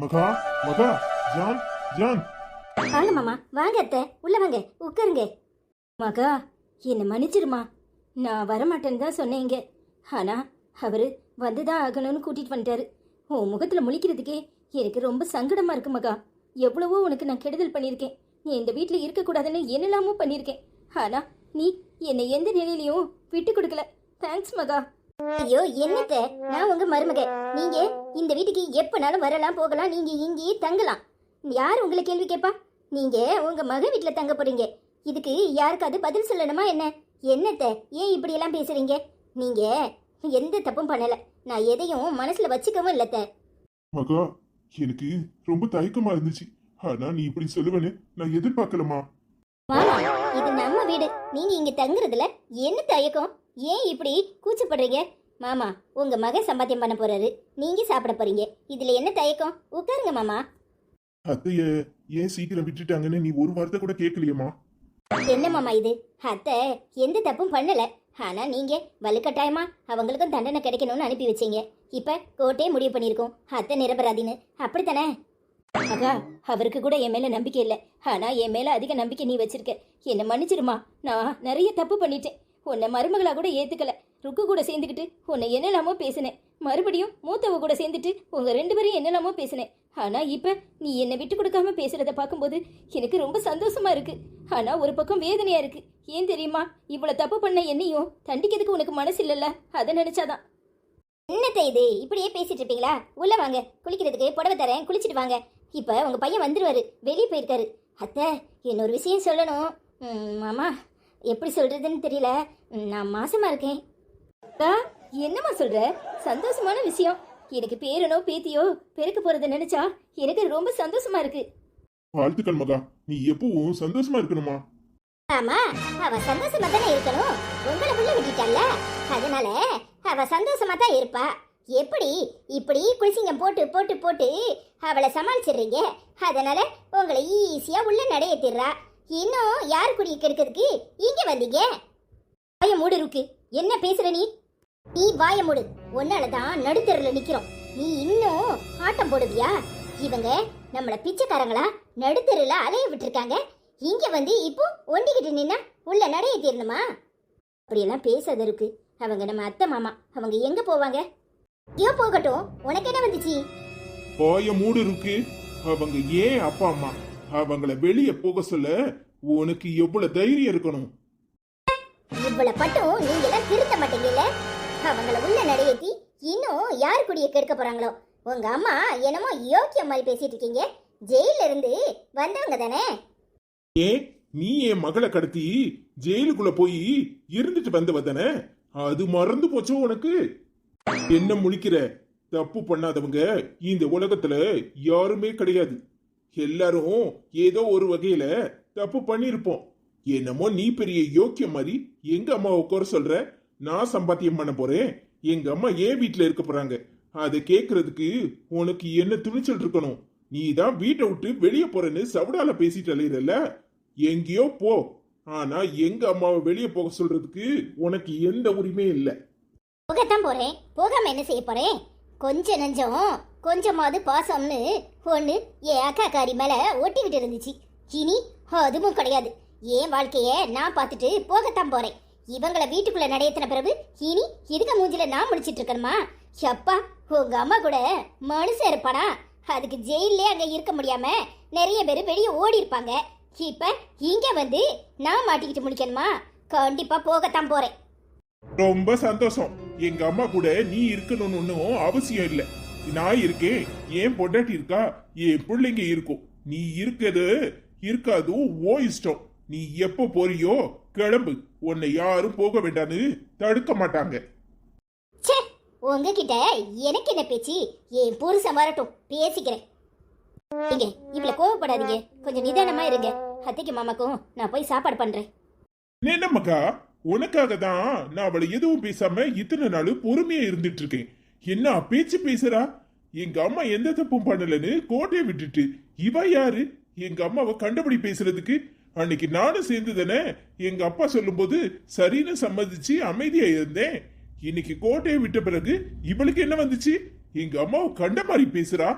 மகா மகா John John. வாங்க மாமா, வாங்க அத்தை, உள்ள வாங்க, உட்காருங்க. மகா, என்னை மன்னிச்சிருமா. நான் வரமாட்டேன்னு தான் சொன்னேங்க. ஆனா அவரு வந்துதான் ஆகணும்னு கூட்டிட்டு வந்துட்டாரு. உன் முகத்துல முழிக்கிறதுக்கே எனக்கு ரொம்ப சங்கடமா இருக்கு மகா. எவ்வளவோ உனக்கு நான் கெடுதல் பண்ணியிருக்கேன். நீ இந்த வீட்டில் இருக்கக்கூடாதுன்னு என்னெல்லாமோ பண்ணியிருக்கேன். ஆனா நீ என்னை எந்த நிலையிலையும் விட்டு கொடுக்கல. தேங்க்ஸ் மகா. ஐயோ என்னத்த, நான் உங்க மருமக. நீங்க இந்த வீட்டுக்கு எப்பனாலும் வரலாம் போகலாம். நீங்க இங்கேயே தங்கலாம். யார் உங்களை கேள்வி கேட்பா? நீங்க உங்க மக வீட்டுல தங்க போறீங்க. இதுக்கு யாருக்காவது பதில் சொல்லணுமா என்ன? என்னத்த ஏன் இப்படி எல்லாம் பேசுறீங்க? நீங்க எந்த தப்பும் பண்ணல. நான் எதையும் மனசுல வச்சுக்கவும் இல்லத்த. மகா, எனக்கு ரொம்ப தயக்கமா இருந்துச்சு. ஆனா நீ இப்படி சொல்லுவேன்னு நான் எதிர்பார்க்கலமா. மாமா, இது நம்ம வீடு. நீங்க இங்க தங்குறதுல என்ன தயக்கம்? ஏன் இப்படி கூச்சப்படுறீங்க? மாமா, உங்க மகன் சம்பாத்தியம் பண்ண போறாரு, நீங்க சாப்பிட போறீங்க. இதுல என்ன தயக்கம்? உட்காருங்க மாமா. அத்தைய ஏன் சீக்கிரம் விட்டுட்டாங்கன்னு நீ ஒரு வார்த்தை கூட கேட்கலையம்மா. என்ன மாமா இது? அத்தை எந்த தப்பும் பண்ணல. ஆனா நீங்க வலுக்கட்டாயமா அவங்களுக்கும் தண்டனை கிடைக்கணும்னு அனுப்பி வச்சீங்க. இப்ப கோர்ட்டே முடிவு பண்ணிருக்கோம் அத்தை நிரபராதின்னு. அப்படித்தானே மகா? அவருக்கு கூட என் மேல நம்பிக்கை இல்லை. ஆனா என் மேல அதிக நம்பிக்கை நீ வச்சிருக்க. என்ன மன்னிச்சிருமா. நான் நிறைய தப்பு பண்ணிட்டேன். உன்னை மருமகளா கூட ஏத்துக்கல. ருக்கு கூட சேர்ந்துக்கிட்டு உன்னை என்னெல்லாமோ பேசினேன். மறுபடியும் மூத்தவ கூட சேர்ந்துட்டு உங்க 2 பேரும் என்னெல்லாமோ பேசினேன். ஆனா இப்ப நீ என்னை விட்டு கொடுக்காம பேசுறத பார்க்கும்போது எனக்கு ரொம்ப சந்தோஷமா இருக்கு. ஆனா ஒரு பக்கம் வேதனையா இருக்கு. ஏன் தெரியுமா? இவ்வளவு தப்பு பண்ண என்னையும் தண்டிக்கிறதுக்கு உனக்கு மனசு இல்லல்ல, அதை நினைச்சாதான். என்னத்த இது இப்படியே பேசிட்டு இருப்பீங்களா? உள்ள வாங்க, குளிக்கிறதுக்கு புடவை தரேன், குளிச்சுட்டு வாங்க. இப்ப உங்க பையன் வந்துருவாரு, வெளியே போயிருக்காரு. அத்தை, இன்னொரு விஷயம் சொல்லணும். மாமா, எப்படி சொல்றதுன்னு தெரியல. நான் மாசமா இருக்கேன். அக்கா, என்னம்மா சொல்ற? சந்தோஷமான விஷயம். எனக்கு பேரனோ பேத்தியோ பெருக்க போறத நினைச்சா எனக்கு ரொம்ப சந்தோஷமா இருக்கு. வாழ்த்துக்கள் மகா, நீ எப்பவும் சந்தோஷமா இருக்கணுமா. ஆமா, அவ சந்தோஷமா தானே இருக்கணும். உங்களை உள்ள விட்டுட்டால, அதனால அவ சந்தோஷமா தான் இருப்பா. எப்படி இப்படி குளிசிங்கம் போட்டு போட்டு போட்டு அவளை சமாளிச்சிடுறீங்க? அதனால உங்களை ஈஸியா உள்ள நடையேத்திடுறா. இன்னும் யார் குடிய கெடுக்கிறதுக்கு இங்க வந்தீங்க? வாய மூடு இருக்கு. என்ன பேசுற நீ? நீ வாய மூடு. உன்னாலதான் நடுத்தருல நிக்கிறோம். நீ இன்னும் ஆட்டம் போடுவியா? இவங்க நம்மள பிச்சைக்காரங்களா நடுத்தருல அலைய விட்டுருக்காங்க. இங்க வந்து இப்போ ஒண்டிக்கிட்டு நின்னா உள்ள நடைய தீரணுமா? அப்படியெல்லாம் பேசாத இருக்கு. அவங்க நம்ம அத்தை மாமா. அவங்க எங்க போவாங்க? ஐயோ போகட்டும், உனக்கு என்ன வந்துச்சு? பாய மூடு இருக்கு. அவங்க ஏன் அப்பா அம்மா அவங்கள வெளியே போக சொல்ல உனக்கு எவ்வளவு தைரியம் இருக்கணும்? இவ்வளவு பட்டும் நீங்க எல்லாம் திருத்த மாட்டீங்கல்ல? அவங்கள உள்ள நடையேத்தி இன்னும் யார் குடிய கெடுக்க போறாங்களோ? உங்க அம்மா என்னமோ யோக்கியம் மாதிரி பேசிட்டு இருக்கீங்க. ஜெயில இருந்து வந்தவங்க தானே? ஏன் நீ என் மகளை கடத்தி ஜெயிலுக்குள்ள போய் இருந்துட்டு வந்தவ தானே? அது மறந்து போச்சோ உனக்கு? என்ன முழிக்கிற? தப்பு பண்ணாதவங்க இந்த உலகத்துல யாருமே கிடையாது. எல்லாரும் ஏதோ ஒரு வகையில தப்பு பண்ணிருப்போம். என்னமோ நீ பெரிய யோக்கியம் மாதிரி எங்க அம்மாவை குறை சொல்ற? நான் சம்பாத்தியம் பண்ண போறேன், எங்க அம்மா ஏன் வீட்டுல இருக்க போறாங்க, அதை கேக்குறதுக்கு உனக்கு என்ன துணிச்சல் இருக்கணும்? நீ தான் வீட்டை விட்டு வெளியே போறேன்னு சவுடால பேசிட்டு அலையிறல்ல. எங்கேயோ போ. ஆனா எங்க அம்மாவை வெளியே போக சொல்றதுக்கு உனக்கு எந்த உரிமையும் இல்லை. போகத்தான் போறேன். போகாம என்ன செய்ய போறேன்? கொஞ்சம் நஞ்சம் கொஞ்சமாவது பாசம்னு ஒண்ணு என் அக்காக்காரி மேல ஒட்டிக்கிட்டு இருந்துச்சு. இனி அதுவும் கிடையாது. என் வாழ்க்கைய நான் பார்த்துட்டு போகத்தான் போறேன். இவங்கள வீட்டுக்குள்ள நடையத்தின பிறகு இனி இதுக்கு மூஞ்சில நான் முடிச்சிட்டு இருக்கணுமா? அப்பா, உங்க அம்மா கூட மனுஷன் இருப்பானா? அதுக்கு ஜெயிலே அங்க இருக்க முடியாம நிறைய பேர் வெளியே ஓடி இருப்பாங்க. இப்ப இங்க வந்து நான் மாட்டிக்கிட்டு முடிக்கணுமா? கண்டிப்பா போகத்தான் போறேன். ரொம்ப சந்தோஷம். எங்க அம்மா கூட நீ இருக்கணும்னு ஒன்னும் அவசியம் இல்லை. நான் இருக்கேன், என் பொண்டாட்டி இருக்கா, என் பிள்ளைங்க இருக்கும். நீ இருக்கிறது இருக்காது ஓ இஷ்டம். நீ எப்ப போறியோ கிளம்பு. உன்னை யாரும் போக வேண்டான்னு தடுக்க மாட்டாங்க. ச்சே, உங்ககிட்ட எனக்கு என்ன பேச்சு? என் புருஷன் வரட்டும், பேசிக்கிறேன். நீங்க இவ்வளவு கோவப்படாதீங்க, கொஞ்சம் நிதானமா இருங்க. அத்தைக்கு மாமாக்கும் நான் போய் சாப்பாடு பண்றேன். என்ன மக்கா, உனக்காக தான் நான் அவளை எதுவும் பேசாம இத்தனை நாள் பொறுமையா இருந்துட்டு இருக்கேன். என்ன பேச்சு பேசுறா? எங்க அம்மா எந்த தப்பும் பண்ணலன்னு கோட்டையை விட்டுட்டு இவ யாரு எங்க அம்மாவை கண்டபடி பேசுறதுக்கு? அன்னைக்கு நானும் சேர்ந்து தானே எங்க அப்பா சொல்லும் போது சரின்னு சம்மதிச்சு அமைதியா இருந்தேன். இன்னைக்கு கோட்டையை விட்ட பிறகு இவளுக்கு என்ன வந்துச்சு? எங்க அம்மாவை கண்ட மாதிரி பேசுறா.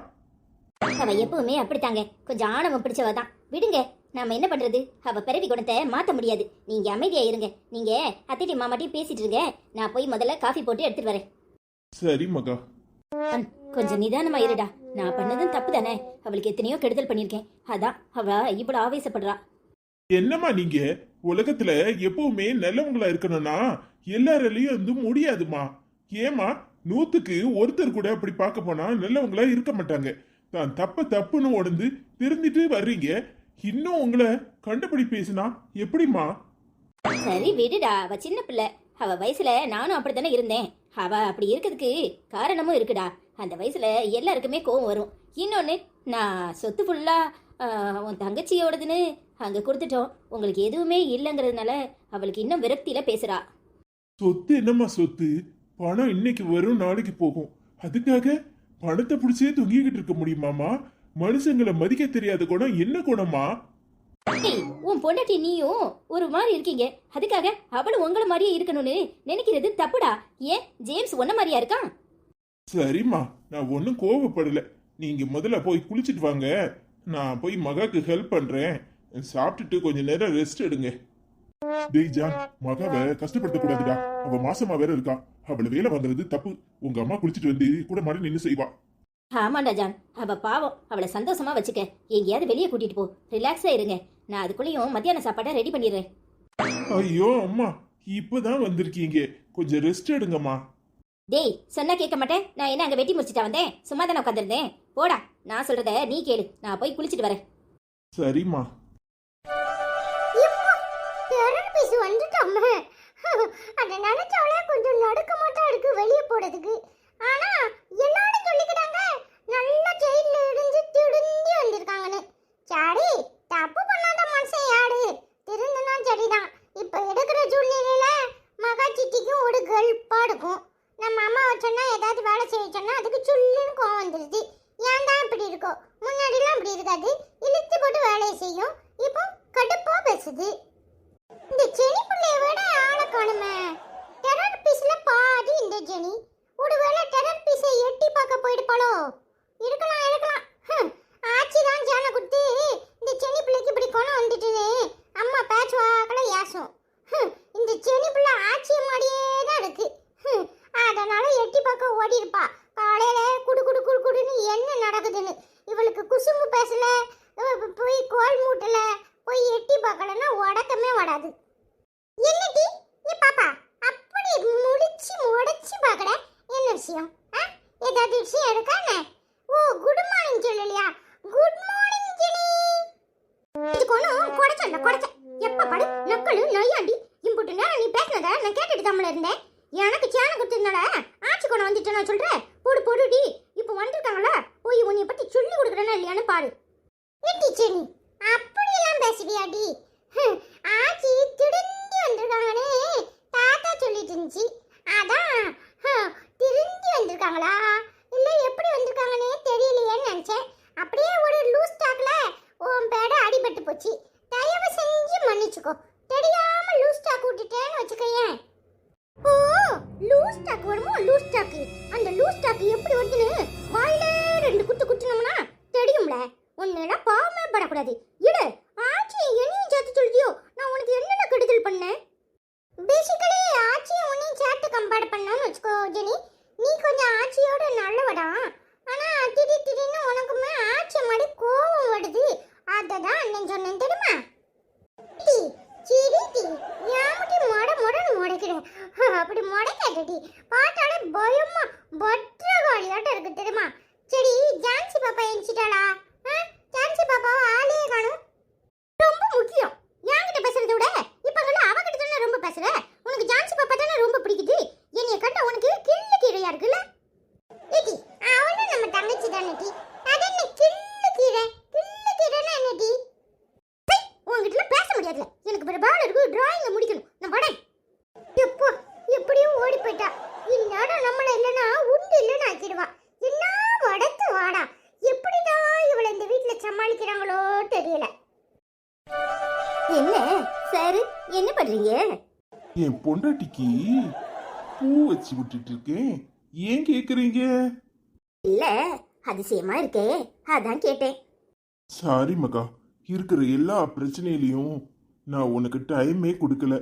அவ எப்பவுமே அப்படித்தாங்க, கொஞ்சம் ஆணவம் பிடிச்சவ தான். விடுங்க, நாம என்ன பண்றது? அவ பிறவி குணத்தை மாத்த முடியாது. நீங்க அமைதியா இருங்க. நீங்க அத்திட்டி மாமாட்டியும் பேசிட்டு இருங்க. நான் போய் முதல்ல காஃபி போட்டு எடுத்துட்டு வரேன். சரி மகா. கொஞ்சம் நிதானமா இருடா. நான் பண்ணதும் தப்பு தானே. அவளுக்கு எத்தனையோ கெடுதல் பண்ணிருக்கேன். அதான் அவ இவ்வளவு ஆவேசப்படுறா. என்னம்மா நீங்க உலகத்துல எப்பவுமே நல்லவங்களா இருக்கணும்னா எல்லாராலையும் வந்து முடியாதுமா. ஏமா 100க்கு ஒருத்தர் கூட அப்படி பார்க்க போனா நல்லவங்களா இருக்க மாட்டாங்க. தான் தப்புன்னு உணர்ந்து திருந்திட்டு வர்றீங்க. இன்னும் உங்களை கண்டபடி பேசினா எப்படிமா? சரி விடுடா, அவ சின்ன பிள்ளை. அவ வயசுல நானும் அப்படித்தானே இருந்தேன். அவ அப்படி இருக்கிறதுக்கு காரணமும் இருக்குடா. அந்த வயசுல எல்லாருக்குமே கோவம் வரும். இன்னொன்னு, நான் சொத்து ஃபுல்லா உன் தங்கச்சியோடதுன்னு அங்க கொடுத்துட்டோம். உங்களுக்கு எதுவுமே இல்லைங்கிறதுனால அவளுக்கு இன்னும் விரக்தியில பேசுறா. சொத்து என்னம்மா சொத்து? பணம் இன்னைக்கு வரும் நாளைக்கு போகும். அதுக்காக பணத்தை பிடிச்சே தொங்கிக்கிட்டு இருக்க முடியுமாமா? மனுஷங்களை மதிக்க தெரியாத குணம் என்ன குணமா? ஏய், உன் பொண்டாட்டி நீயும் ஒரு மாதிரி இருக்கீங்க. அதுக்காக அவளும் உங்கள மாதிரியே இருக்கணும்னு நினைக்கிறது தப்புடா. ஏன் ஜேம்ஸ் உன்ன மாதிரியா இருக்கான்? சரிம்மா, நான் ஒன்றும் கோவப்படல. நீங்க முதல்ல போய் குளிச்சுட்டு வாங்க. நான் போய் மகாக்கு ஹெல்ப் பண்றேன். சாப்பிட்டுட்டு கொஞ்ச நேரம் ரெஸ்ட் எடுங்க. டேய் ஜான், மகாவை கஷ்டப்படுத்த கூடாதுடா. அவ மாசமா வேற இருக்கா. அவளை வேலை வாங்குறது தப்பு. உங்க அம்மா குளிச்சுட்டு வந்து கூட மாடி நின்று செய்வா. ஆமாண்டா ஜான், அவ பாவம். அவளை சந்தோஷமா வச்சுக்க. எங்கேயாவது வெளியே கூட்டிட்டு போ. ரிலாக்ஸா இருங்க. நான் அதுக்குள்ளேயும் மத்தியான சாப்பாடை ரெடி பண்ணிடுறேன். ஐயோ அம்மா, இப்பதான் வந்திருக்கீங்க. கொஞ்சம் ரெஸ்ட் எடுங்கம்மா. டேய், சொன்னா கேட்க மாட்டேன். நான் என்ன அங்க வெட்டி முடிச்சிட்டா வந்தேன்? சும்மா தானே உட்காந்துருந்தேன். போடா, நான் சொல்றத நீ கேளு. நான் போய் குளிச்சிட்டு வரேன். சரிம்மா. அதை நினைச்சாலே கொஞ்சம் நடுக்கமாட்டா இருக்கு வெளியே போறதுக்கு. ஆனா எல்லாரும் சொல்லிக்கிறாங்க நல்ல ஜெயில இருந்து திருந்தி வந்திருக்காங்கன்னு. சரி, தப்பு பண்ணாத மனுஷன் யாரு? திருந்தினா சரிதான். இப்ப எடுக்கிற சூழ்நிலையில மகா சிட்டிக்கும் ஒரு கல்பா இருக்கும். நம்ம அம்மாவை சொன்னா ஏதாவது வேலை செய்ய சொன்னா அதுக்கு சொல்லுன்னு கோவம் வந்துருது. ஏன் தான் இப்படி இருக்கோ? முன்னாடிலாம் இப்படி இருக்காது. இழுத்து போட்டு வேலையை செய்யும். இப்போ கடுப்பா பேசுது. இந்த செனி பிள்ளைய விட ஆளை காணுமே. டெரர் பீஸ்ல பாதி இந்த ஜெனி. ஒருவேளை டெரர் பீஸை எட்டி பார்க்க போயிடுப்பாளோ? இருக்கலாம். ஆச்சி தான் ஜானை கொடுத்து இந்த செனி பிள்ளைக்கு இப்படி குணம் வந்துட்டுன்னு அம்மா பேச்சு வாக்கல யாசும். இந்த செனி பிள்ளை ஆச்சி மாதிரியே தான் இருக்கு. அதனால எட்டி பார்க்க ஓடி இருப்பா. காலையில குடுன்னு என்ன நடக்குதுன்னு இவளுக்கு குசும்பு பேசல, போய் கோல் மூட்டல, போய் எட்டி பார்க்கலன்னா உடக்கமே வராது. என்னடி நீ பாப்பா அப்படி முடிச்சு பார்க்கற? என்ன விஷயம்? ஏதாவது விஷயம் இருக்கானே? ஓ, குட் மார்னிங் சொல்லலையா? Good morning Jenny. இது கொணும் கொடைச்ச எப்ப பாடு நக்கலு நையாண்டி. இம்புட்டு நேரம் நீ பேசினத நான் கேட்டுட்டு தமிழ இருந்தேன். எனக்கு சேன கொடுத்ததுனால ஆட்சி கொண்டு வந்துட்டு நான் சொல்றேன். போடுடி. இப்போ வந்திருக்காங்களா, போய் உன்னை பத்தி சொல்லி கொடுக்குறேன்னா இல்லையான்னு பாரு. ஏடி ஜெனி, அப்படியெல்லாம் பேசுவியாடி? ஆச்சி திருந்தி வந்திருக்காங்கன்னு தாத்தா சொல்லிட்டு இருந்துச்சு. அதான் திருந்தி வந்திருக்காங்களா இல்ல எப்படி வந்திருக்காங்கன்னே தெரியலையேன்னு நினைச்சேன். அப்படியே ஒரு லூஸ் டாக்ல உன் பேட அடிபட்டு போச்சு. தயவு செஞ்சு மன்னிச்சுக்கோ. தெரியாம லூஸ் டாக் விட்டுட்டேன்னு வச்சுக்கேன். ஓ, லூஸ் டாக் வருமோ? லூஸ் டாக், அந்த லூஸ் டாக் எப்படி வருதுன்னு வாயில 2 குத்து குத்துனோம்னா தெரியும்ல. உன்னெல்லாம் பாவமே படக்கூடாது. இடு, ஆச்சி என்னையும் சேர்த்து சொல்லியோ? நான் உனக்கு என்னென்ன கெடுதல் பண்ணேன்? பேசிக்கலி ஆச்சியை உன்னையும் சேர்த்து கம்பேர் பண்ணான்னு வச்சுக்கோ ஜெனி. நீ கொஞ்சம் ஆச்சியோட நல்லவடா. ஆனா திடீர்னு உனக்குமே ஆச்சி மாதிரி கோவம் வருது. அததான் அண்ணன் சொன்னேன் தெரியுமா? சிரிடி யாமுட்டி மொடன்னு முடைக்கிறேன். அப்படி முடைக்காதடி. பாட்டாலே பயமா பத்திரகாளியாட்டம் இருக்கு தெரியுமா? சரி, ஜான்சி பாப்பா எஞ்சிட்டாளா? ஜான்சி பாப்பாவை ஆளே காணும். ரொம்ப முக்கியம். என்கிட்ட பேசுறத விட இப்பங்கெல்லாம் அவகிட்ட தானே ரொம்ப பேசுற. உனக்கு ஜான்சி பாப்பா தானே ரொம்ப பிடிக்குது. என்னைய கண்ட உனக்கு கிள்ளு கீரையா இருக்குல்ல? ஏடி, அவளும் நம்ம தங்கச்சி தானே டி. அது என்ன கிள்ளு கீரைன்னா என்ன டி? உங்ககிட்ட பேச முடியாதுல. எனக்கு வேற வேலை இருக்கு. டிராயிங்க முடிக்கணும். நான் வரேன். எப்போ எப்படியும் ஓடி போயிட்டா. இந்நேரம் நம்மள இல்லைன்னா உண்டு இல்லைன்னு ஆக்கிடுவா. என்ன வடத்து வாடா. எப்படிதான் இவளை இந்த வீட்டுல சமாளிக்கிறாங்களோ தெரியல. என்ன சார், என்ன பண்றீங்க? என் பொண்டாட்டிக்கு பூ வச்சு விட்டுட்டு இருக்கேன். ஏன் கேக்குறீங்க? இல்ல, அதிசயமா இருக்கே, அதான் கேட்டேன். சாரி மகா, இருக்கிற எல்லா பிரச்சனையிலையும் நான் உனக்கு டைமே கொடுக்கல.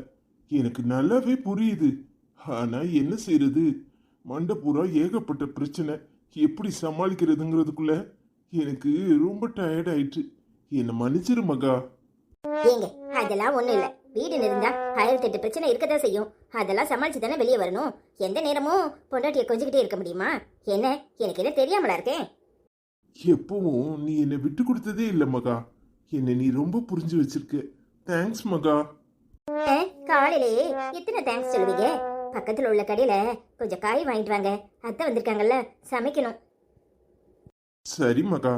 எனக்கு நல்லாவே புரியுது. ஆனா என்ன செய்யறது, மண்டை பூரா ஏகப்பட்ட பிரச்சனை. எப்படி சமாளிக்கிறதுங்கிறதுக்குள்ள எனக்கு ரொம்ப டயர்ட் ஆயிட்டு. என்னை மன்னிச்சிரு மகா. ஏங்க, அதெல்லாம் ஒண்ணும் இல்ல. வீடு இருந்தா 1008 பிரச்சனை இருக்கதான் செய்யும். அதெல்லாம் சமாளிச்சு தானே வெளியே வரணும். எந்த நேரமும் பொண்டாட்டியை கொஞ்சிக்கிட்டே இருக்க முடியுமா? என்ன, எனக்கு என்ன தெரியாமலா இருக்கேன்? எப்பவும் நீ என்னை விட்டு கொடுத்ததே இல்லை மகா. என்னை நீ ரொம்ப புரிஞ்சு வச்சிருக்க. தேங்க்ஸ் மகா. காலையிலேயே எத்தனை தேங்க்ஸ் சொல்லுவீங்க? பக்கத்துல உள்ள கடையில கொஞ்சம் காய் வாங்கிட்டு வாங்க, அத்தை வந்திருக்காங்கல்ல, சமைக்கணும். சரி மகா,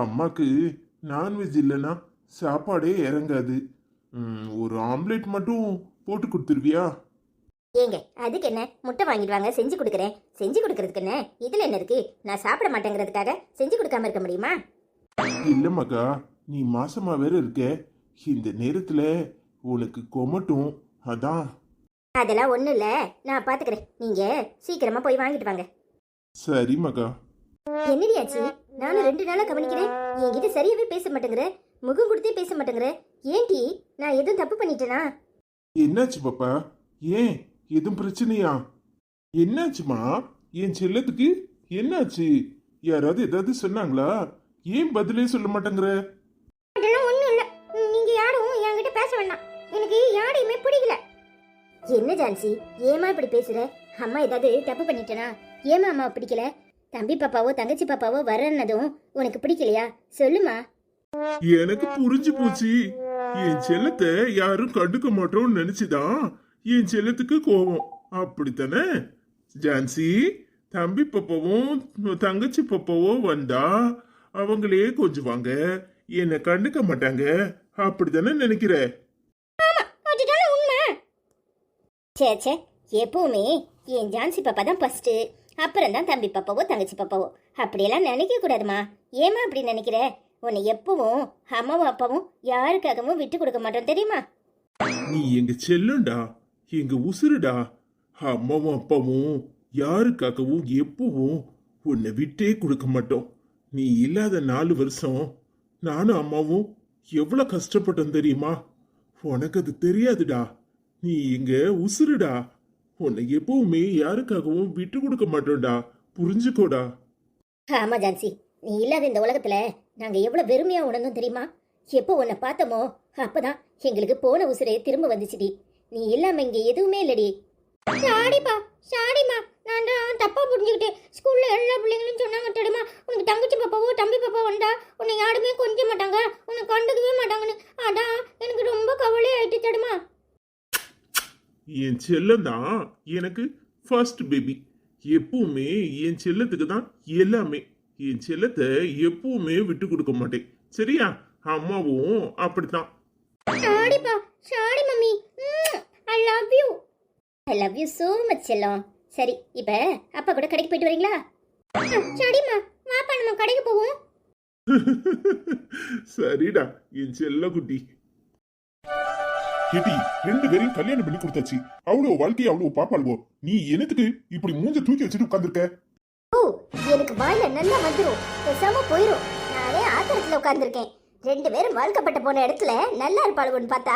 அம்மாக்கு நான்வெஜ் இல்லைன்னா சாப்பாடே இறங்காது. ஒரு ஆம்லெட் மட்டும் போட்டு கொடுத்துருவியா? ஏங்க, அதுக்கு என்ன, முட்டை வாங்கிட்டு வாங்க, செஞ்சு கொடுக்குறேன். செஞ்சு கொடுக்கறதுக்கு என்ன, இதுல என்ன இருக்கு? நான் சாப்பிட மாட்டேங்கிறதுக்காக செஞ்சு கொடுக்காம இருக்க முடியுமா? இல்ல மகா, நீ மாசமா வேற இருக்க. இந்த நேரத்துல உனக்கு கொமட்டும், அதான். அதெல்லாம் ஒண்ணும் இல்ல, நான் பாத்துக்கிறேன். நீங்க சீக்கிரமா போய் வாங்கிட்டு வாங்க. சரி மகா. என்னடியாச்சு, நானும் 2 நாளா கவனிக்கிறேன். என்கிட்ட சரியாவே பேச மாட்டேங்கிற, முகம் கொடுத்தே பேச மாட்டேங்கிற. ஏன்டி, நான் எதுவும் தப்பு பண்ணிட்டேனா? என்னாச்சு பாப்பா? ஏன், எதுவும் பிரச்சனையா? என்னாச்சுமா? என் செல்லத்துக்கு என்னாச்சு? யாராவது ஏதாவது சொன்னாங்களா? ஏன் பதிலே சொல்ல மாட்டேங்கிற? அதெல்லாம் ஒண்ணும் இல்ல. நீங்க யாரும் என்கிட்ட பேச வேண்டாம். எனக்கு யாரையுமே பிடிக்கல. என்ன ஜான்சி, ஏமா இப்படி பேசுற? அம்மா ஏதாவது தப்பு பண்ணிட்டேனா? ஏமா அம்மா பிடிக்கல? தம்பி பாப்பாவோ தங்கச்சி பாப்பாவோ வரன்னதும் உனக்கு பிடிக்கலையா? சொல்லுமா. எனக்கு புரிஞ்சு போச்சு. என் செல்லத்தை யாரும் கண்டுக்க மாட்டோம்னு நினைச்சுதான் என் செல்லத்துக்கு கோவம். அப்படித்தானே ஜான்சி? தம்பி பாப்பாவும் தங்கச்சி பாப்பாவும் வந்தா அவங்களே கொஞ்சுவாங்க, என்னை கண்டுக்க மாட்டாங்க. அப்படித்தானே நினைக்கிற? அதுதானே உண்மை. சே சே, எப்பவுமே என் ஜான்சி பாப்பா தான் ஃபர்ஸ்ட், அப்புறம் தான் தம்பி பாப்பாவோ தங்கச்சி பாப்பாவோ. அப்படியெல்லாம் நினைக்க கூடாதுமா. ஏமா அப்படி நினைக்கிற? உன்னை எப்பவும் அம்மாவும் அப்பாவும் யாருக்காகவும் விட்டு கொடுக்க மாட்டோம், தெரியுமா? நீ எங்க செல்லண்டா, எங்க உசுருடா. அம்மாவும் அப்பாவும் யாருக்காகவும் எப்பவும் உன்னை விட்டே கொடுக்க மாட்டோம். நீ இல்லாத 4 வருஷம் நானும் அம்மாவும் எவ்வளவு கஷ்டப்பட்டோம் தெரியுமா? உனக்கு அது தெரியாதுடா. நீ எங்க உசுருடா. உன்னை எப்பவுமே யாருக்காகவும் விட்டு கொடுக்க மாட்டோம்டா. புரிஞ்சுக்கோடா. ஆமா ஜான்சி, நீ இல்லாத இந்த உலகத்துல நாங்க எவ்வளவு வெறுமையா உணர்ந்தோம் தெரியுமா? எப்போ உன்னை பார்த்தோமோ அப்பதான் எங்களுக்கு போன உசுரே திரும்ப வந்துச்சுடி. நீ இல்லாம இங்க எதுவுமே இல்லடி. சாரிப்பா, சாரிம்மா. நான் தான் தப்பா புரிஞ்சுக்கிட்டேன். ஸ்கூல்ல எல்லா பிள்ளைங்களும் சொன்னாங்க தெரியுமா, உனக்கு தங்கச்சி பாப்பாவோ தம்பி பாப்பா வந்தா உன்னை யாருமே கொஞ்ச மாட்டாங்க, உன்னை கண்டுக்கவே மாட்டாங்கன்னு. அதான் எனக்கு ரொம்ப கவலை ஆயிட்டு தெரியுமா. என் செல்லம் தான் எனக்கு ஃபர்ஸ்ட் பேபி. எப்பவுமே என் செல்லத்துக்கு தான் எல்லாமே. என் செல்லத்தை எப்பவுமே விட்டு கொடுக்க மாட்டேன், சரியா? அம்மாவும் அப்படித்தான். சாரிப்பா, sorry mummy. I love you. I love you so much செல்லம். சரி, இப்ப அப்பா கூட கடைக்கு போயிட்டு வரீங்களா? சரிம்மா, வாப்பா நம்ம கடைக்கு போவோம். சரிடா என் செல்ல குட்டி. கேட்டி, 2 பேரையும் கல்யாணம் பண்ணி கொடுத்தாச்சு. அவ்வளவு வாழ்க்கையை அவ்வளவு பாப்பாளுவோ. நீ என்னத்துக்கு இப்படி மூஞ்ச தூக்கி வச்சுட்டு உட்கார்ந்துருக்க? ஓ, எனக்கு வாயில நல்லா வந்துரும், பேசாம போயிரும். நானே ஆத்திரத்துல உட்கார்ந்துருக்கேன். 2 பேரும் வாழ்க்கப்பட்ட போன இடத்துல நல்லா இருப்பாளுவோன்னு பார்த்தா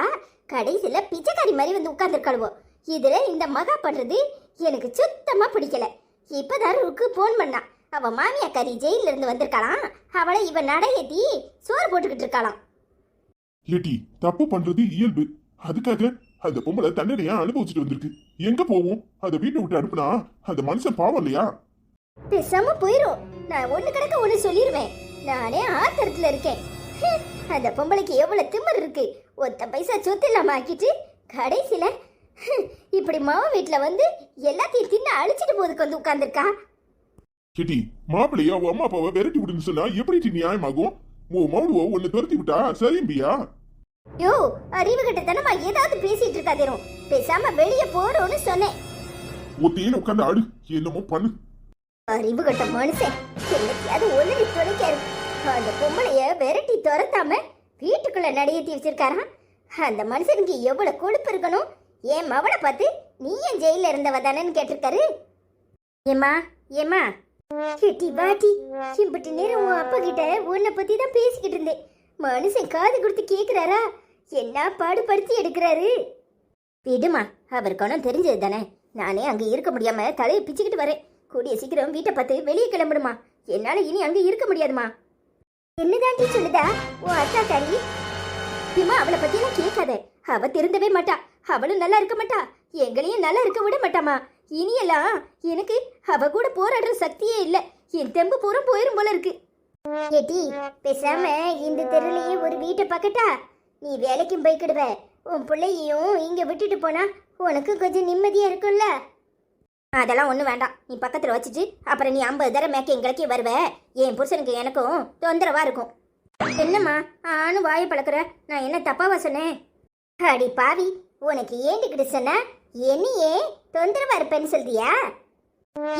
கடைசியில பிச்சைக்காரி மாதிரி வந்து உட்கார்ந்துருக்காளுவோ. இதுல இந்த மகா பண்றது எனக்கு சுத்தமா பிடிக்கல. இப்பதான் ருக்கு போன் பண்ணா. அவ மாமியாக்காரி ஜெயில இருந்து வந்திருக்காளாம். அவளை இவ நடையேத்தி சோறு போட்டுக்கிட்டு இருக்காளாம். ஏட்டி, தப்பு பண்றது இயல்பு. அதுக்காக அந்த பொம்பளை தண்டனையா அனுபவிச்சுட்டு வந்திருக்கு. எங்க போவோம்? அந்த வீட்டை விட்டு அனுப்புனா அந்த மனுஷன் பாவம் இல்லையா? பேசாம போயிரும். நான் ஒண்ணு கிடக்க ஒண்ணு சொல்லிருவேன். நானே ஆத்திரத்துல இருக்கேன். அந்த பொம்பளைக்கு எவ்வளவு திமிர் இருக்கு. ஒத்த பைசா சொத்து இல்லாம ஆக்கிட்டு கடைசியில இப்படி மாவ வீட்டுல வந்து எல்லாத்தையும் தின்னு அழிச்சிட்டு போதுக்கு வந்து உட்கார்ந்துருக்கா. கேட்டி, மாப்பிள்ளையா உன் அம்மா அப்பாவை விரட்டி விடுன்னு சொன்னா எப்படி நியாயமாகும்? உன் மவுளுவோ உன்னை துரத்தி விட்டா சரிம்பியா? யோ, அறிவு கட்டத்தனமா ஏதாவது பேசிட்டு இருக்காதேரும். பேசாம வெளியே போறோம்னு சொன்னேன். ஒத்தையில உட்கார்ந்து ஆடு, என்னமோ பண்ணு. அறிவு கட்ட மனுஷன் என்னைக்காவது ஒளிரி தொலைக்காரு. அந்த பொம்பளைய விரட்டி துரத்தாம வீட்டுக்குள்ள நடையேத்தி வச்சிருக்காராம். அந்த மனுஷனுக்கு எவ்வளவு கொழுப்பு இருக்கணும். என் மவளை பார்த்து நீ ஏன் ஜெயில இருந்தவ தானேன்னு கேட்டிருக்காரு. ஏம்மா, ஏம்மா, கெட்டி பாட்டி இம்பட்டு நேரம் உன் அப்பா கிட்ட உன்னை பத்தி தான் பேசிக்கிட்டு இருந்தேன். மனுஷன் காது கொடுத்து கேக்குறாரா? என்ன பாடுபடுத்தி எடுக்கிறாரு. விடுமா, அவர் குணம் தெரிஞ்சது தானே. நானே அங்க இருக்க முடியாம தலையை பிச்சுக்கிட்டு வரேன். கூடிய சீக்கிரம் வீட்டை பார்த்து வெளியே கிளம்பிடுமா. என்னால இனி அங்க இருக்க முடியாதுமா. என்னதாண்டி சொல்லுதா உன் அத்தா காரி? இம்மா அவளை பத்தியெல்லாம் கேட்காத. அவ திருந்தவே மாட்டா. அவளும் நல்லா இருக்க மாட்டா, எங்களையும் நல்லா இருக்க விட மாட்டாமா. இனியெல்லாம் எனக்கு அவ கூட போராடுற சக்தியே இல்ல. என் தெம்பு பூரா போயிரும் போல இருக்கு. ஏட்டி பேசாம இந்த தெருலயே ஒரு வீட்டை பார்க்கட்டா? நீ வேலைக்கும் போய்க்கிடுவ, உன் பிள்ளையையும் இங்க விட்டுட்டு போனா உனக்கு கொஞ்சம் நிம்மதியா இருக்கும்ல. அதெல்லாம் ஒன்றும் வேண்டாம். நீ பக்கத்தில் வச்சுட்டு அப்புறம் நீ 50 தடவை மேக்க எங்களுக்கே வருவ. என் புருஷனுக்கு எனக்கும் தொந்தரவா இருக்கும். என்னம்மா ஆணும் வாயை பழக்கிற? நான் என்ன தப்பாவா சொன்னேன்? அடி பாவி, உனக்கு ஏண்டிக்கிட்டு சொன்ன என்னையே தொந்தரவா இருப்பேன்னு சொல்றியா?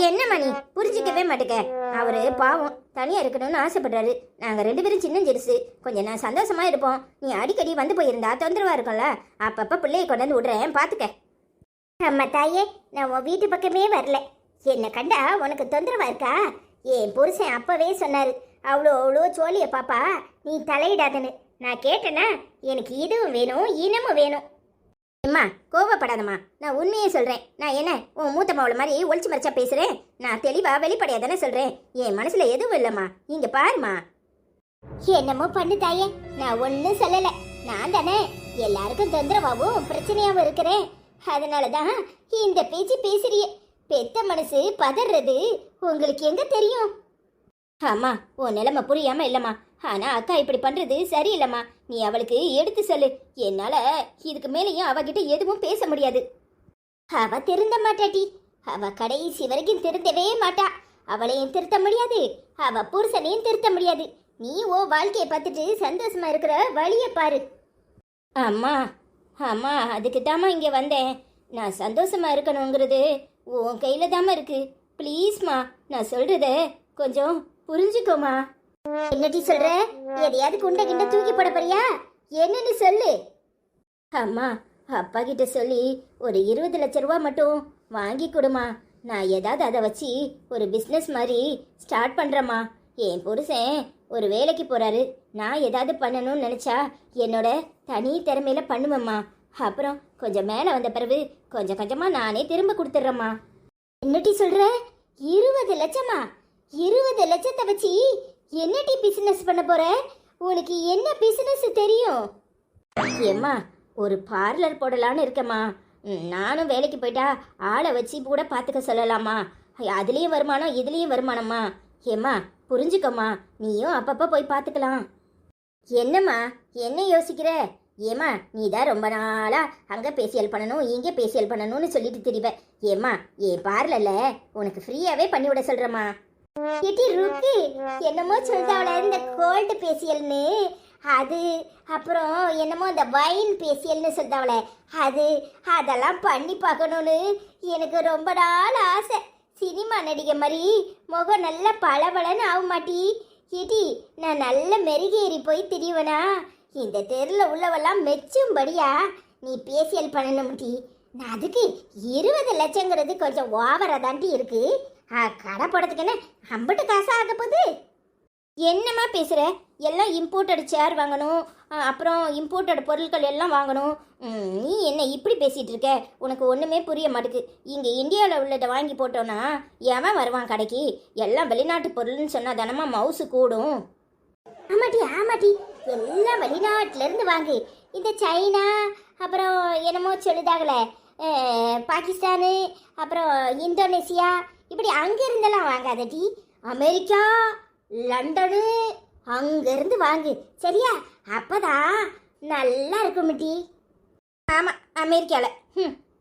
என்னம்மா நீ புரிஞ்சிக்கவே மாட்டேக்க. அவரு பாவம் தனியா இருக்கணும்னு ஆசைப்படுறாரு. நாங்க 2 பேரும் சின்ன ஜெருசு, கொஞ்சம் நான் சந்தோஷமா இருப்போம். நீ அடிக்கடி வந்து போயிருந்தா தொந்தரவா இருக்கும்ல. அப்பப்ப பிள்ளையை கொண்டு வந்து விடுறேன், பாத்துக்க. அம்மா தாயே, நான் உன் வீட்டு பக்கமே வரல. என்ன கண்டா உனக்கு தொந்தரவா இருக்கா? என் புருஷன் அப்பவே சொன்னாரு, அவ்வளோ சோழிய பாப்பா நீ தலையிடாதன்னு. நான் கேட்டேன்னா எனக்கு இதுவும் வேணும் இனமும் வேணும். அம்மா கோவப்படாதம்மா, நான் உண்மையே சொல்றேன். நான் என்ன உன் மூத்த மாவுள மாதிரி ஒளிச்சு மறைச்சா பேசுறேன்? நான் தெளிவா வெளிப்படையா தானே சொல்றேன். என் மனசுல எதுவும் இல்லம்மா, இங்க பாருமா. என்னமோ பண்ணு தாயே, நான் ஒன்னும் சொல்லல. நான் தானே எல்லாருக்கும் தொந்தரவாவும் பிரச்சனையாவும் இருக்கிறேன். அதனாலதான் இந்த பேச்சு பேசுறிய. பெத்த மனசு பதறது உங்களுக்கு எங்க தெரியும்? ஆமா, உன் நிலைமை புரியாம இல்லம்மா. ஆனா அக்கா இப்படி பண்றது சரியில்லம்மா. நீ அவளுக்கு எடுத்து சொல்லு. என்னால இதுக்கு மேலேயும் அவகிட்ட எதுவும் பேச முடியாது. அவ திருந்த மாட்டாட்டி. அவ கடைசி வரைக்கும் திருந்தவே மாட்டா. அவளையும் திருத்த முடியாது, அவ புருஷனையும் திருத்த முடியாது. நீ ஓ வாழ்க்கையை பார்த்துட்டு சந்தோஷமா இருக்கிற வழிய பாரு. அம்மா அம்மா, அதுக்கு தாம்மா இங்க வந்தேன். நான் சந்தோஷமா இருக்கணுங்கிறது உன் கையில தாம்மா இருக்கு. ப்ளீஸ்மா, நான் சொல்றத கொஞ்சம் புரிஞ்சுக்கோமா. என்னடி சொல்ற? எதையாவது குண்டை கிண்ட தூக்கி போட போறியா? என்னன்னு சொல்லு. அம்மா, அப்பா கிட்ட சொல்லி ஒரு 20 லட்சம் ரூபா மட்டும் வாங்கி கொடுமா. நான் ஏதாவது அதை வச்சு ஒரு பிஸ்னஸ் மாதிரி ஸ்டார்ட் பண்றேம்மா. என் புருஷன் ஒரு வேலைக்கு போறாரு. நான் ஏதாவது பண்ணணும்னு நினைச்சா என்னோட தனி திறமையில பண்ணுவேம்மா. அப்புறம் கொஞ்சம் மேலே வந்த பிறகு கொஞ்சம் கொஞ்சமா நானே திரும்ப கொடுத்துட்றேம்மா. என்னடி சொல்ற? 20 லட்சமா? 20 லட்சத்தை வச்சு என்னடி பிசினஸ் பண்ண போற? உனக்கு என்ன பிசினஸ் தெரியும்? ஏம்மா, ஒரு பார்லர் போடலான்னு இருக்கேம்மா. நானும் வேலைக்கு போயிட்டா ஆளை வச்சு கூட பார்த்துக்க சொல்லலாமா. அதுலேயும் வருமானம் இதுலேயும் வருமானம்மா. ஏம்மா புரிஞ்சுக்கம்மா, நீயும் அப்பப்போ போய் பார்த்துக்கலாம். என்னம்மா என்ன யோசிக்கிற? ஏம்மா நீ தான் ரொம்ப நாளா அங்கே பேசியல் பண்ணணும் இங்கே பேசியல் பண்ணணும்னு சொல்லிட்டு திரிவ. ஏம்மா என் பார்லர்ல உனக்கு ஃப்ரீயாவே பண்ணி விட சொல்றேம்மா. எட்டி ருக்கு என்னமோ சொல்லிட்டாவள இந்த கோல்டு பேசியல்னு, அது அப்புறம் என்னமோ இந்த வைன் பேசியல்னு சொல்லிட்டாவள, அதெல்லாம் பண்ணி பார்க்கணும்னு எனக்கு ரொம்ப நாள் ஆசை. சினிமா நடிகை மாதிரி முகம் நல்லா பளபளன்னு ஆக மாட்டி. ஏடி நான் நல்ல மெருகேறி போய் திரிவனா? இந்த தெருவில் உள்ளவெல்லாம் மெச்சும்படியா நீ பேசியல் பண்ணணும்டி. நான் அதுக்கு 20 லட்சங்கிறது கொஞ்சம் ஓவரா தாண்டி இருக்கு. கடை போடுறதுக்குன்னு அம்பட்டு காசா ஆக போகுது. என்னம்மா பேசுகிற? எல்லாம் இம்போர்ட்டட் சேர் வாங்கணும், அப்புறம் இம்போர்ட்டட் பொருட்கள் எல்லாம் வாங்கணும். நீ என்ன இப்படி பேசிகிட்டு இருக்க? உனக்கு ஒன்றுமே புரிய மாட்டேங்குது. இங்கே இந்தியாவில் உள்ளதை வாங்கி போட்டோன்னா எவன் வருவான் கடைக்கு? எல்லாம் வெளிநாட்டு பொருள்னு சொன்னால் தானம்மா மவுசு கூடும். ஆமாட்டி ஆமாட்டி, எல்லாம் வெளிநாட்டிலேருந்து வாங்கு. இந்த சைனா அப்புறம் என்னமோ சொல்லுதாங்களே பாகிஸ்தானு அப்புறம் இந்தோனேசியா, இப்படி அங்கிருந்தெல்லாம் வாங்காதடி. அமெரிக்கா லண்டனு அங்கிருந்து வாங்கு, சரியா? அப்பதான் நல்லா இருக்கும் டி. ஆமாம், அமெரிக்காவில்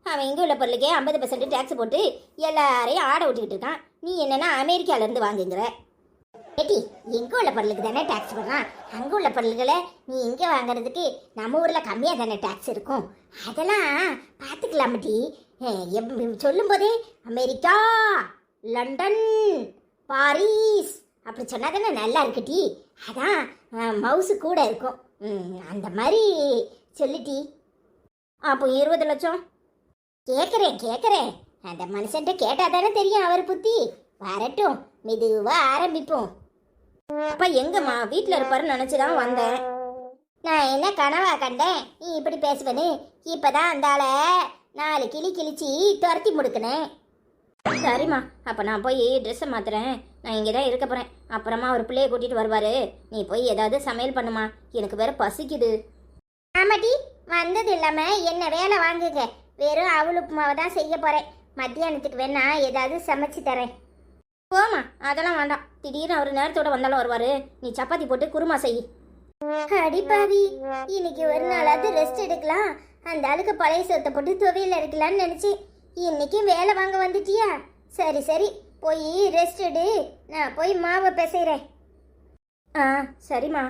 அவன் இங்கே உள்ள பொருளுக்கே 50% டேக்ஸ் போட்டு எல்லாரையும் ஆட விட்டுக்கிட்டு இருக்கான். நீ என்னன்னா அமெரிக்காவிலேருந்து வாங்குங்கிற? ஏட்டி இங்கே உள்ள பொருளுக்கு தானே டேக்ஸ் போடுறான். அங்கே உள்ள பொருள்களை நீ இங்கே வாங்குறதுக்கு நம்ம ஊரில் கம்மியாக தானே டேக்ஸ் இருக்கும். அதெல்லாம் பார்த்துக்கலாமட்டி. சொல்லும் போதே அமெரிக்கா லண்டன் பாரிஸ் அப்படி சொன்னா தானே நல்லா இருக்குட்டி. அதான் மவுசு கூட இருக்கும். அந்த மாதிரி சொல்லிட்டி. அப்போ 20 லட்சம் கேட்குறேன். அந்த மனுஷன்ட்ட கேட்டால் தானே தெரியும் அவர் புத்தி. வரட்டும், மெதுவா ஆரம்பிப்போம். அப்பா எங்கம்மா வீட்டில் இருப்பாருன்னு நினச்சிதான் வந்தேன். நான் என்ன கனவா கண்டேன் நீ இப்படி பேசுவேன்னு? இப்பதான் அந்த ஆளை 4 கிளி கிழிச்சி துரத்தி முடுக்கினேன். சரிம்மா, அப்போ நான் போய் ட்ரெஸ்ஸை மாத்துறேன். நான் இங்கே தான் இருக்க போகிறேன். அப்புறமா அவர் பிள்ளையை கூட்டிகிட்டு வருவார். நீ போய் ஏதாவது சமையல் பண்ணுமா, எனக்கு வேற பசிக்குது. ஆமாட்டி, வந்தது இல்லாமல் என்ன வேலை வாங்குங்க. வெறும் அவள் உப்புமாவை தான் செய்ய போகிறேன். மத்தியானத்துக்கு வேணா ஏதாவது சமைச்சு தரேன். போமா, அதெல்லாம் வேண்டாம். திடீர்னு அவர் நேரத்தோட வந்தாலும் வருவார். நீ சப்பாத்தி போட்டு குருமா செய். அடிப்பாவி, இன்னைக்கு ஒரு நாளாவது ரெஸ்ட் எடுக்கலாம். அந்த ஆளுக்கு பழைய சொத்தை போட்டு துவையில் எடுக்கலான்னு நினச்சி இன்னைக்கு வேலை வாங்க வந்துட்டியா? சரி சரி, போய் ரெஸ்ட் எடு. நான் போய் மாவை பிசைறேன். ஆ சரிம்மா.